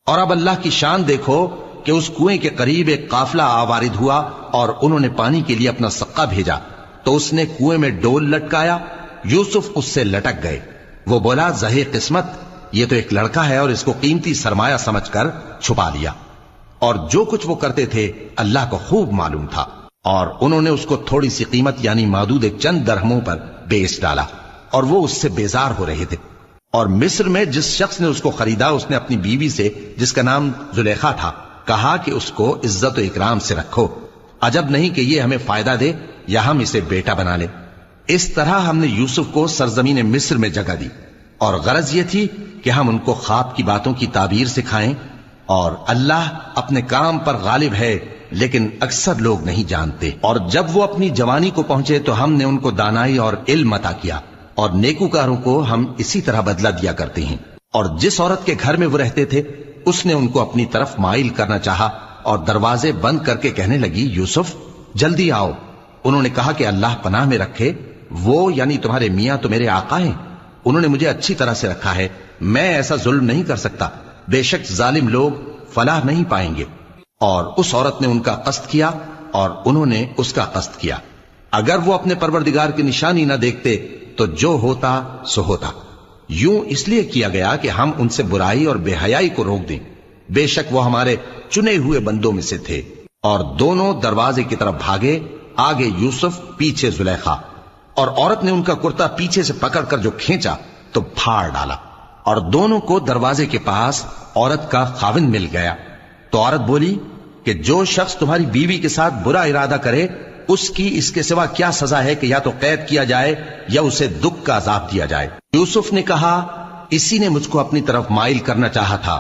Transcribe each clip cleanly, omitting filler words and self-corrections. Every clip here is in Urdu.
اور اب اللہ کی شان دیکھو کہ اس کنویں کے قریب ایک قافلہ آوارد ہوا اور انہوں نے پانی کے لیے اپنا سقا بھیجا تو اس نے کنویں میں ڈول لٹکایا، یوسف اس سے لٹک گئے۔ وہ بولا زہے قسمت، یہ تو ایک لڑکا ہے اور اس کو قیمتی سرمایہ سمجھ کر چھپا لیا۔ اور جو کچھ وہ کرتے تھے اللہ کو خوب معلوم تھا، اور انہوں نے اس کو تھوڑی سی قیمت یعنی معدود چند درہموں پر بیچ ڈالا، اور وہ اس سے بیزار ہو رہے تھے۔ اور مصر میں جس شخص نے اس کو خریدا اس نے اپنی بیوی سے جس کا نام زلیخا تھا کہا کہ اس کو عزت و اکرام سے رکھو، عجب نہیں کہ یہ ہمیں فائدہ دے یا ہم اسے بیٹا بنا لیں۔ اس طرح ہم نے یوسف کو سرزمین مصر میں جگہ دی، اور غرض یہ تھی کہ ہم ان کو خواب کی باتوں کی تعبیر سکھائیں، اور اللہ اپنے کام پر غالب ہے لیکن اکثر لوگ نہیں جانتے۔ اور جب وہ اپنی جوانی کو پہنچے تو ہم نے ان کو دانائی اور علم عطا کیا، اور نیکوکاروں کو ہم اسی طرح بدلہ دیا کرتے ہیں۔ اور جس عورت کے گھر میں وہ رہتے تھے اس نے ان کو اپنی طرف مائل کرنا چاہا اور دروازے بند کر کے کہنے لگی یوسف جلدی آؤ۔ انہوں نے کہا کہ اللہ پناہ میں رکھے، وہ یعنی تمہارے میاں تو میرے آقا ہیں، انہوں نے مجھے اچھی طرح سے رکھا ہے، میں ایسا ظلم نہیں کر سکتا، بے شک ظالم لوگ فلاح نہیں پائیں گے۔ اور اس عورت نے ان کا قصد کیا اور انہوں نے اس کا قصد کیا۔ اگر وہ اپنے پروردگار کی نشانی نہ دیکھتے تو جو ہوتا سو ہوتا۔ یوں اس لیے کیا گیا کہ ہم ان سے برائی اور بے حیائی کو روک دیں، بے شک وہ ہمارے چنے ہوئے بندوں میں سے تھے۔ اور دونوں دروازے کی طرف بھاگے، آگے یوسف پیچھے زلیخا، اور عورت نے ان کا کرتا پیچھے سے پکڑ کر جو کھینچا تو پھاڑ ڈالا، اور دونوں کو دروازے کے پاس عورت کا خاوند مل گیا۔ تو عورت بولی کہ جو شخص تمہاری بیوی کے ساتھ برا ارادہ کرے اس کی اس کے سوا کیا سزا ہے کہ یا تو قید کیا جائے یا اسے دکھ کا عذاب دیا جائے۔ یوسف نے کہا اسی نے مجھ کو اپنی طرف مائل کرنا چاہا تھا،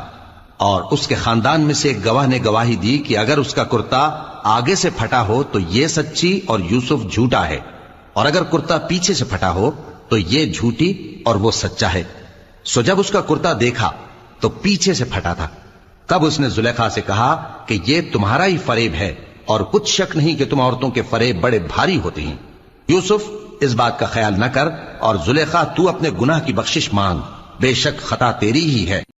اور اس کے خاندان میں سے ایک گواہ نے گواہی دی کہ اگر اس کا کرتا آگے سے پھٹا ہو تو یہ سچی اور یوسف جھوٹا ہے، اور اگر کرتا پیچھے سے پھٹا ہو تو یہ جھوٹی اور وہ سچا ہے۔ سو جب اس کا کرتا دیکھا تو پیچھے سے پھٹا تھا، تب اس نے زلیخا سے کہا کہ یہ تمہارا ہی فریب ہے، اور کچھ شک نہیں کہ تم عورتوں کے فریب بڑے بھاری ہوتے ہیں۔ یوسف اس بات کا خیال نہ کر، اور زلیخا تو اپنے گناہ کی بخشش مانگ، بے شک خطا تیری ہی ہے۔